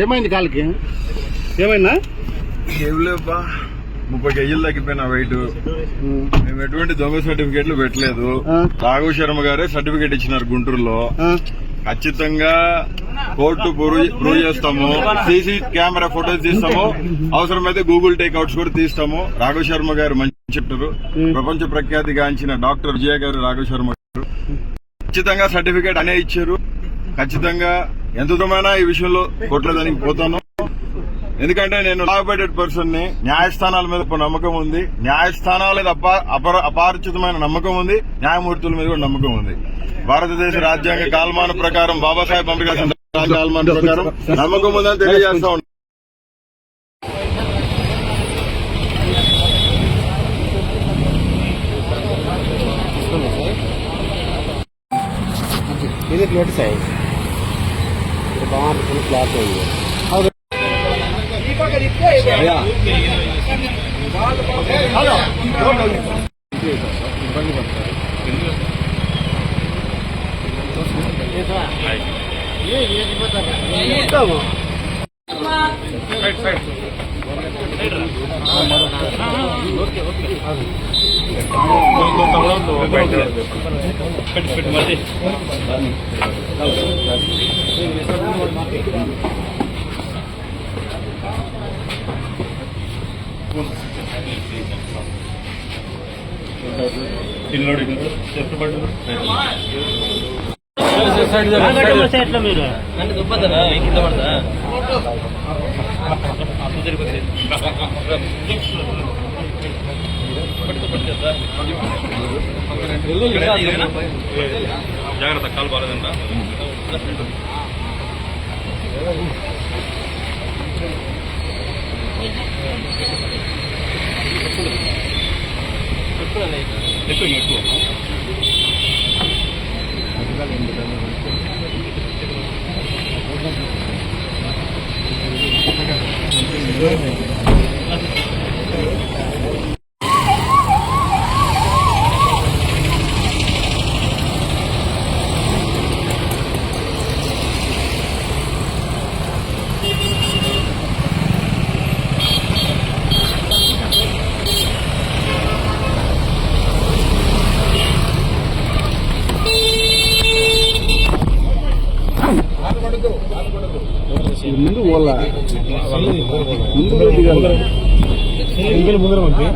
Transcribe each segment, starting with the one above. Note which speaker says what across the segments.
Speaker 1: ఏమైంది కాలికి? ఏమైందా?
Speaker 2: ఏం లేవా, 30 కేజీలు తగ్గిపోయినా వెయిట్. మేము ఎటువంటి దొంగ సర్టిఫికేట్లు పెట్టలేదు. రాఘవ్ శర్మ గారే సర్టిఫికేట్ ఇచ్చినారు గుంటూరులో. ఖచ్చితంగా కోర్టు ప్రూవ్ చేస్తాము, సీసీ కెమెరా ఫోటోస్ తీస్తాము, అవసరమైతే గూగుల్ టేక్అవుట్స్ కూడా తీస్తాము. రాఘవ్ శర్మ గారు మంచి చెప్తారు. ప్రపంచ ప్రఖ్యాతిగాంచిన డాక్టర్ విజయ గారు రాఘవ్ శర్మ గారు ఖచ్చితంగా సర్టిఫికేట్ అనే ఇచ్చారు. ఖచ్చితంగా ఎంత దూరమైనా ఈ విషయంలో కోర్టులో దానికి పోతాను. ఎందుకంటే నేను లా అబైడెడ్ పర్సన్ ని. న్యాయస్థానాల మీద నమ్మకం ఉంది, న్యాయస్థానాల మీద అపారచితమైన నమ్మకం ఉంది, న్యాయమూర్తుల మీద కూడా నమ్మకం ఉంది. భారతదేశ రాజ్యాంగ కాలమాన ప్రకారం, బాబాసాహెబ్ అంబేద్కర్ కాలమాన ప్రకారం నమ్మకం ఉందని తెలియజేస్తా ఉన్నాను.
Speaker 3: మీరు దుబ్బదా కింద పడదా జాగ్రత్త, కాలు బాలేదంట.
Speaker 1: ముందు పోలా, ముందు ఇంకెళ్ళి ముందర పంపి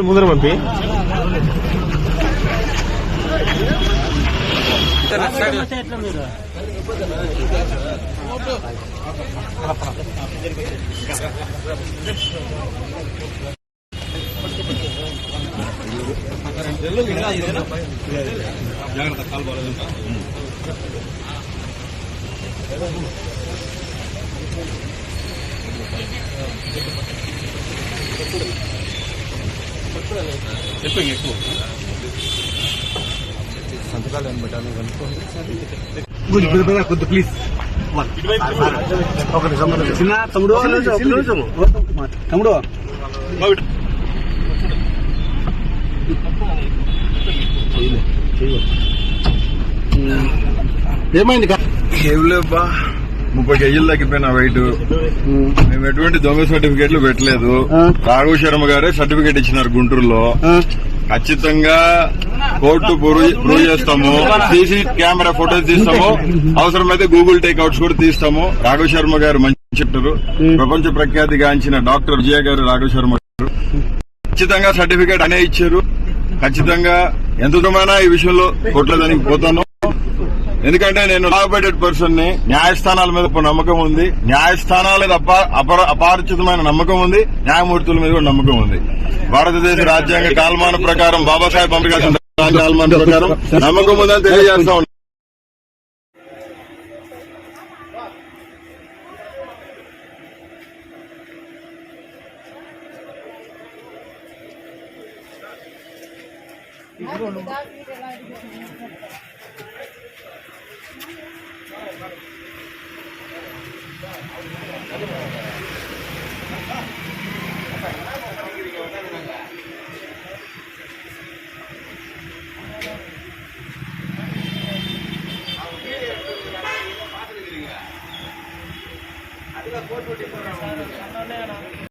Speaker 1: ముందర పంపి
Speaker 2: జాగ్రత్త, కాలు బాలేదంట. ఎక్కువ సంతకాలు ఏం పెట్టాలి కొద్ది ప్లీజ్. చిన్న తమ్ముడు తమ్ముడు
Speaker 1: ఏమైంది?
Speaker 2: ఏం లేవా, 30 కేజీలు తగ్గిపోయినా వెయిట్. మేము ఎటువంటి దొంగ సర్టిఫికేట్లు పెట్టలేదు. రాఘవ్ శర్మ గారే సర్టిఫికేట్ ఇచ్చినారు గుంటూరులో. ఖచ్చితంగా కోర్టు ప్రూవ్ చేస్తాము, సీసీ కెమెరా ఫోటోస్ తీస్తాము, అవసరమైతే గూగుల్ టేక్అవుట్స్ కూడా తీస్తాము. రాఘవ్ శర్మ గారు మంచి చెప్తారు. ప్రపంచ ప్రఖ్యాతిగాంచిన డాక్టర్ విజయ గారు రాఘవ్ శర్మ గారు ఖచ్చితంగా సర్టిఫికేట్ అనే ఇచ్చారు. ఖచ్చితంగా ఎంత దూరమైనా ఈ విషయంలో కోర్టులో దానికి పోతాను. ఎందుకంటే నేను లాబెటెడ్ పర్సన్ ని, న్యాయస్థానాల మీద నమ్మకం ఉంది, న్యాయస్థానాల తప్ప అపారచితమైన నమ్మకం ఉంది, న్యాయమూర్తుల మీద కూడా నమ్మకం ఉంది. భారతదేశ రాజ్యాంగ కాలమాన ప్రకారం బాబాసాహెబ్ అంబేద్కర్ కాలమాన ప్రకారం నమ్మకం ఉందని తెలియజేస్తా ఉన్నాను.